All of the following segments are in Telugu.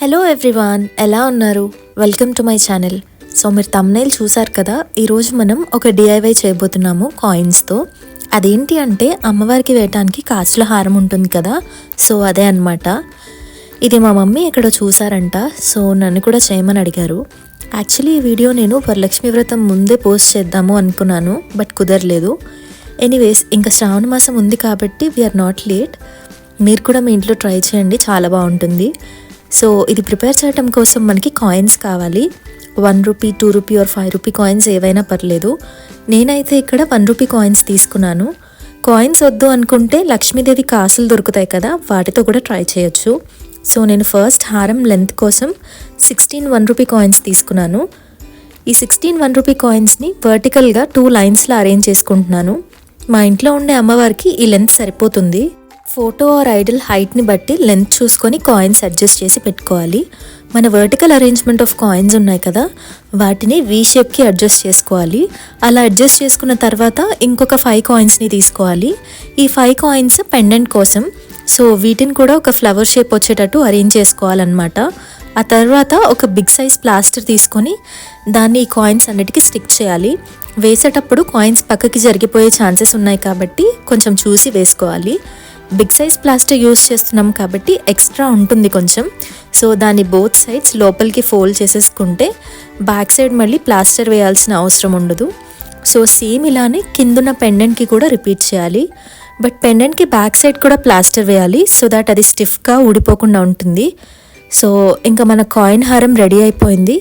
హలో ఎవ్రీవాన్, ఎలా ఉన్నారు? Welcome to my channel. So మీరు థంబ్నెయిల్ చూసారు కదా, ఈరోజు మనం ఒక డిఐవై చేయబోతున్నాము కాయిన్స్తో. అదేంటి అంటే అమ్మవారికి వేయటానికి కాసుల హారం ఉంటుంది కదా, సో అదే అనమాట. ఇది మా మమ్మీ ఎక్కడో చూసారంట, సో నన్ను కూడా చేయమని అడిగారు. యాక్చువల్లీ ఈ వీడియో నేను వరలక్ష్మి వ్రతం ముందే పోస్ట్ చేద్దాము అనుకున్నాను, బట్ కుదరలేదు. ఎనీవేస్, ఇంకా శ్రావణ మాసం ఉంది కాబట్టి వీఆర్ నాట్ లేట్. మీరు కూడా మీ ఇంట్లో ట్రై చేయండి, చాలా బాగుంటుంది. సో ఇది ప్రిపేర్ చేయడం కోసం మనకి కాయిన్స్ కావాలి. 1 rupee, 2 rupee are 5 rupee coins ఏవైనా పర్లేదు. నేనైతే ఇక్కడ 1 రూపీ కాయిన్స్ తీసుకున్నాను. కాయిన్స్ వద్దు అనుకుంటే లక్ష్మీదేవి కాసులు దొరుకుతాయి కదా, వాటితో కూడా ట్రై చేయొచ్చు. సో నేను ఫస్ట్ హారం లెంత్ కోసం 16 1 రూపీ కాయిన్స్ తీసుకున్నాను. ఈ 16 1 రూపీ కాయిన్స్ని వర్టికల్గా 2 లైన్స్లో అరేంజ్ చేసుకుంటున్నాను. మా ఇంట్లో ఉండే అమ్మవారికి ఈ లెంత్ సరిపోతుంది. ఫోటో ఆర్ ఐడల్ హైట్ని బట్టి లెంత్ చూసుకొని కాయిన్స్ అడ్జస్ట్ చేసి పెట్టుకోవాలి. మన వర్టికల్ అరేంజ్మెంట్ ఆఫ్ కాయిన్స్ ఉన్నాయి కదా, వాటిని వీ షేప్కి అడ్జస్ట్ చేసుకోవాలి. అలా అడ్జస్ట్ చేసుకున్న తర్వాత ఇంకొక 5 కాయిన్స్ని తీసుకోవాలి. ఈ 5 కాయిన్స్ పెండెంట్ కోసం, సో వీటిని కూడా ఒక ఫ్లవర్ షేప్ వచ్చేటట్టు అరేంజ్ చేసుకోవాలన్నమాట. ఆ తర్వాత ఒక బిగ్ సైజ్ ప్లాస్టర్ తీసుకొని దాన్ని ఈ కాయిన్స్ అన్నిటికీ స్టిక్ చేయాలి. వేసేటప్పుడు కాయిన్స్ పక్కకి జరిగిపోయే ఛాన్సెస్ ఉన్నాయి కాబట్టి కొంచెం చూసి వేసుకోవాలి. బిగ్ సైజ్ ప్లాస్టర్ యూస్ చేస్తున్నాం కాబట్టి ఎక్స్ట్రా ఉంటుంది కొంచెం. సో దాన్ని బోత్ సైడ్స్ లోపలికి ఫోల్డ్ చేసేసుకుంటే బ్యాక్ సైడ్ మళ్ళీ ప్లాస్టర్ వేయాల్సిన అవసరం ఉండదు. సో సేమ్ ఇలానే కిందున్న పెండెంట్కి కూడా రిపీట్ చేయాలి. బట్ పెండెంట్కి బ్యాక్ సైడ్ కూడా ప్లాస్టర్ వేయాలి, సో దాట్ అది స్టిఫ్గా ఊడిపోకుండా ఉంటుంది. సో ఇంకా మన కాయిన్ హారం రెడీ అయిపోయింది.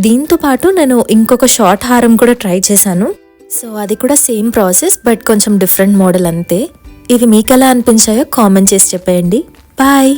దీంతో పాటు నేను ఇంకొక షార్ట్ హారం కూడా ట్రై చేశాను. సో అది కూడా సేమ్ ప్రాసెస్, బట్ కొంచెం డిఫరెంట్ మోడల్ అంతే. ఇవి మీకు ఎలా అనిపించాయో కామెంట్ చేసి చెప్పేయండి. బాయ్.